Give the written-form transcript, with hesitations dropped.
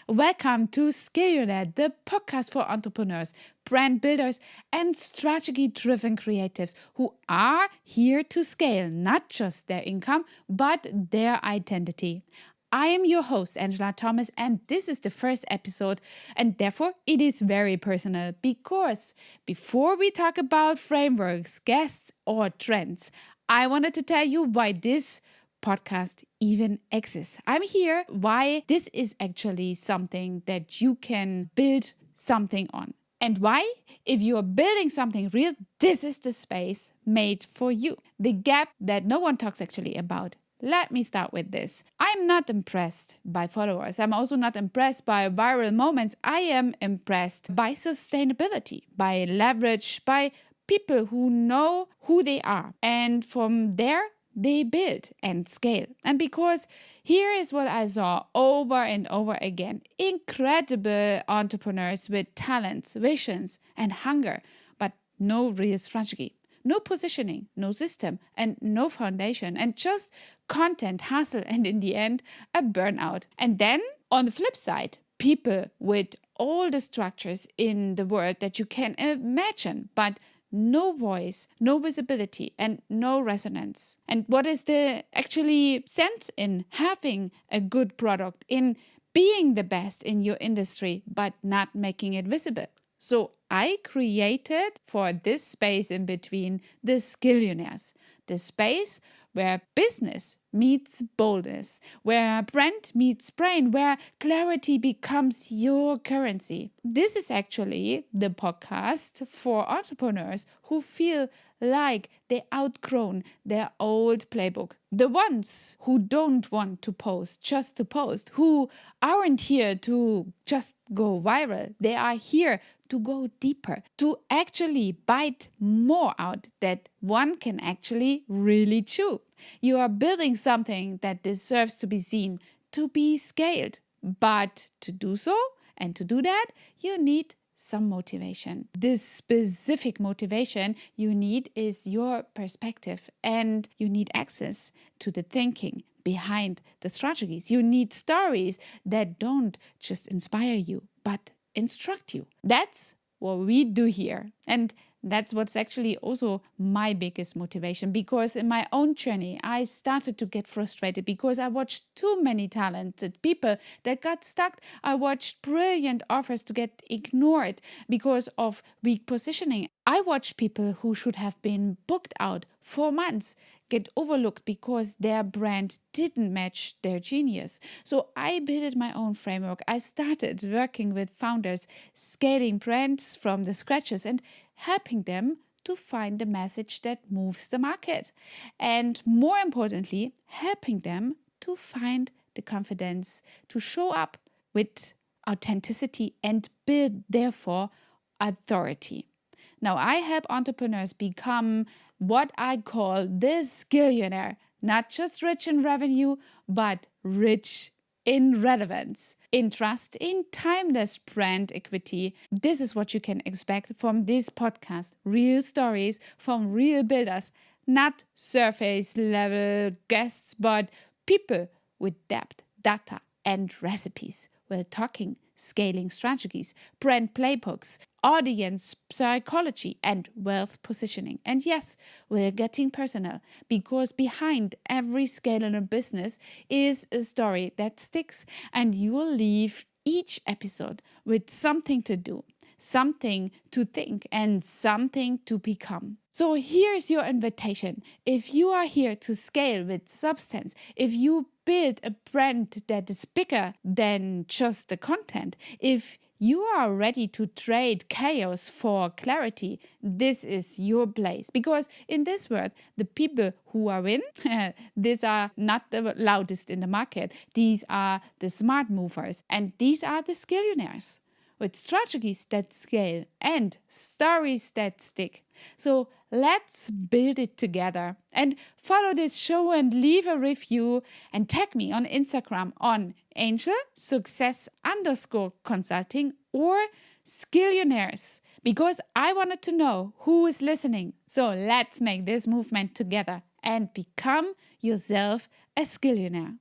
Welcome to Skillionaires, the podcast for entrepreneurs, brand builders, and strategy-driven creatives who are here to scale not just their income, but their identity. I am your host, Angela Thomas, and this is the first episode, and therefore it is very personal because before we talk about frameworks, guests, or trends, I wanted to tell you why this podcast even exists. I'm here why this is actually something that you can build something on. And why? If you're building something real, this is the space made for you. The gap that no one talks actually about. Let me start with this. I'm not impressed by followers. I'm also not impressed by viral moments. I am impressed by sustainability, by leverage, by people who know who they are. And from there, they build and scale. And because here is what I saw over and over again. Incredible entrepreneurs with talents, visions, and hunger, but no real strategy. No positioning, no system, and no foundation, and just content, hustle, and in the end, a burnout. And then, on the flip side, people with all the structures in the world that you can imagine, but no voice, no visibility, and no resonance. And what is the actually sense in having a good product, in being the best in your industry, but not making it visible? So I created for this space in between the Skillionaires, the space where business meets boldness, where brand meets brain, where clarity becomes your currency. This is actually the podcast for entrepreneurs who feel like they outgrown their old playbook. The ones who don't want to post just to post, who aren't here to just go viral. They are here to go deeper, to actually bite more out that one can actually really chew. You are building something that deserves to be seen, to be scaled. But to do so and to do that, you need some motivation. This specific motivation you need is your perspective, and you need access to the thinking behind the strategies. You need stories that don't just inspire you, but instruct you. That's what we do here. And that's what's actually also my biggest motivation, because in my own journey, I started to get frustrated because I watched too many talented people that got stuck. I watched brilliant offers to get ignored because of weak positioning. I watched people who should have been booked out for months get overlooked because their brand didn't match their genius. So I built my own framework. I started working with founders, scaling brands from the scratches and helping them to find the message that moves the market. And more importantly, helping them to find the confidence to show up with authenticity and build, therefore, authority. Now, I help entrepreneurs become what I call the skillionaire, not just rich in revenue, but rich in relevance, in trust, in timeless brand equity. This is what you can expect from this podcast. Real stories from real builders, not surface level guests, but people with depth, data, and recipes. We're talking scaling strategies, brand playbooks, audience psychology, and wealth positioning. And yes, we're getting personal because behind every scalable business is a story that sticks, and you will leave each episode with something to do, something to think, and something to become. So here's your invitation. If you are here to scale with substance, if you build a brand that is bigger than just the content, if you are ready to trade chaos for clarity, this is your place. Because in this world, the people who are in, these are not the loudest in the market. These are the smart movers, and these are the skillionaires with strategies that scale and stories that stick. So let's build it together, and follow this show and leave a review and tag me on Instagram on angelsuccess_consulting or Skillionaires, because I wanted to know who is listening. So let's make this movement together and become yourself a skillionaire.